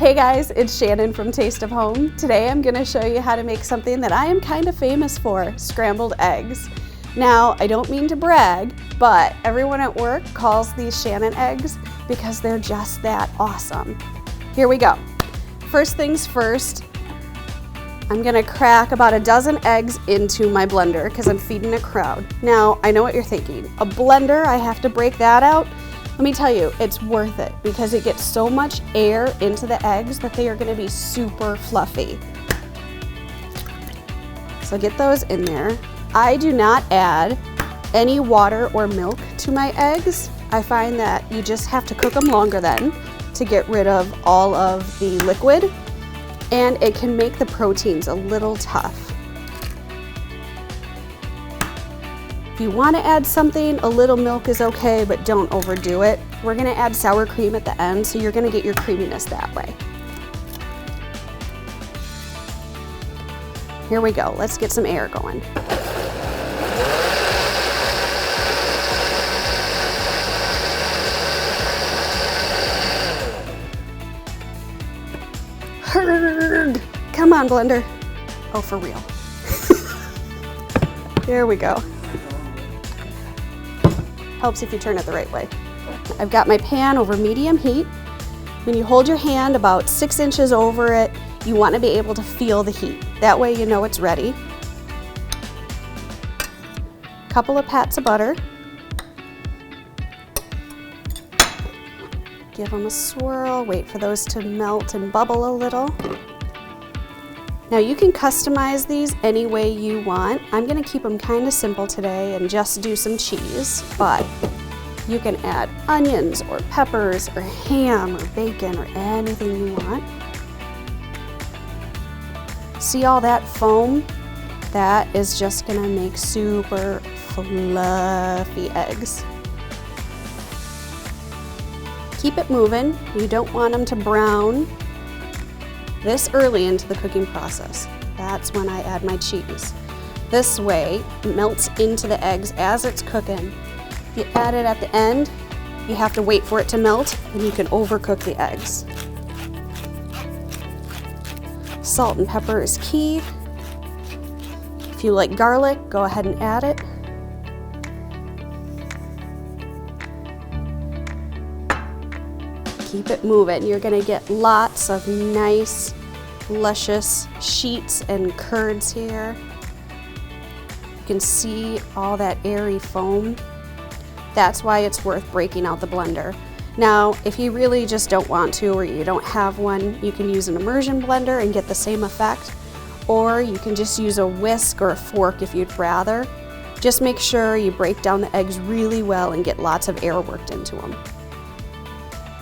Hey guys, it's Shannon from Taste of Home. Today I'm gonna show you how to make something that I am kind of famous for, scrambled eggs. Now, I don't mean to brag, but everyone at work calls these Shannon eggs because they're just that awesome. Here we go. First things first, I'm gonna crack about a dozen eggs into my blender because I'm feeding a crowd. Now, I know what you're thinking. A blender, I have to break that out? Let me tell you, it's worth it because it gets so much air into the eggs that they are gonna be super fluffy. So get those in there. I do not add any water or milk to my eggs. I find that you just have to cook them longer then to get rid of all of the liquid, and it can make the proteins a little tough. If you want to add something, a little milk is okay, but don't overdo it. We're going to add sour cream at the end, so you're going to get your creaminess that way. Here we go. Let's get some air going. Hurg! Come on, blender. Oh, for real. There we go. Helps if you turn it the right way. I've got my pan over medium heat. When you hold your hand about 6 inches over it, you want to be able to feel the heat. That way you know it's ready. Couple of pats of butter. Give them a swirl, wait for those to melt and bubble a little. Now you can customize these any way you want. I'm gonna keep them kind of simple today and just do some cheese, but you can add onions or peppers or ham or bacon or anything you want. See all that foam? That is just gonna make super fluffy eggs. Keep it moving. You don't want them to brown this early into the cooking process. That's when I add my cheese. This way, it melts into the eggs as it's cooking. If you add it at the end, you have to wait for it to melt and you can overcook the eggs. Salt and pepper is key. If you like garlic, go ahead and add it. Keep it moving. You're gonna get lots of nice, luscious sheets and curds here. You can see all that airy foam. That's why it's worth breaking out the blender. Now, if you really just don't want to or you don't have one, you can use an immersion blender and get the same effect, or you can just use a whisk or a fork if you'd rather. Just make sure you break down the eggs really well and get lots of air worked into them.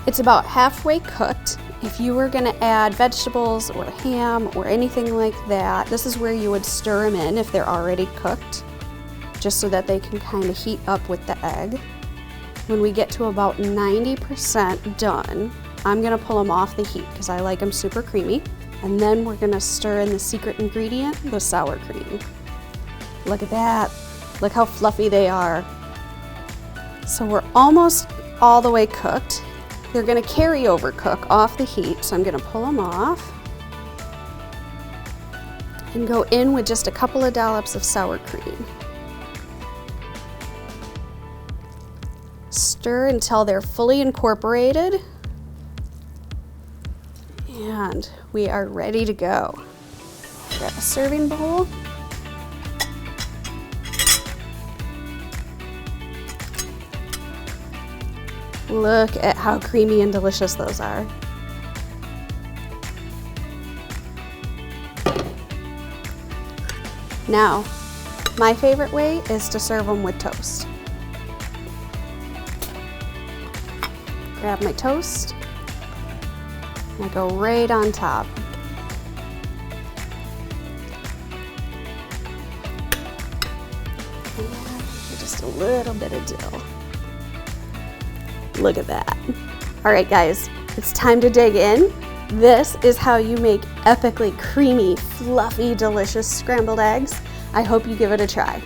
It's about halfway cooked. If you were gonna add vegetables or ham or anything like that, this is where you would stir them in if they're already cooked, just so that they can kind of heat up with the egg. When we get to about 90% done, I'm gonna pull them off the heat because I like them super creamy. And then we're gonna stir in the secret ingredient, the sour cream. Look at that. Look how fluffy they are. So we're almost all the way cooked. They're gonna carry over cook off the heat, so I'm gonna pull them off and go in with just a couple of dollops of sour cream. Stir until they're fully incorporated, and we are ready to go. Grab a serving bowl. Look at how creamy and delicious those are. Now, my favorite way is to serve them with toast. Grab my toast, and I go right on top. And just a little bit of dill. Look at that. All right, guys, it's time to dig in. This is how you make epically creamy, fluffy, delicious scrambled eggs. I hope you give it a try.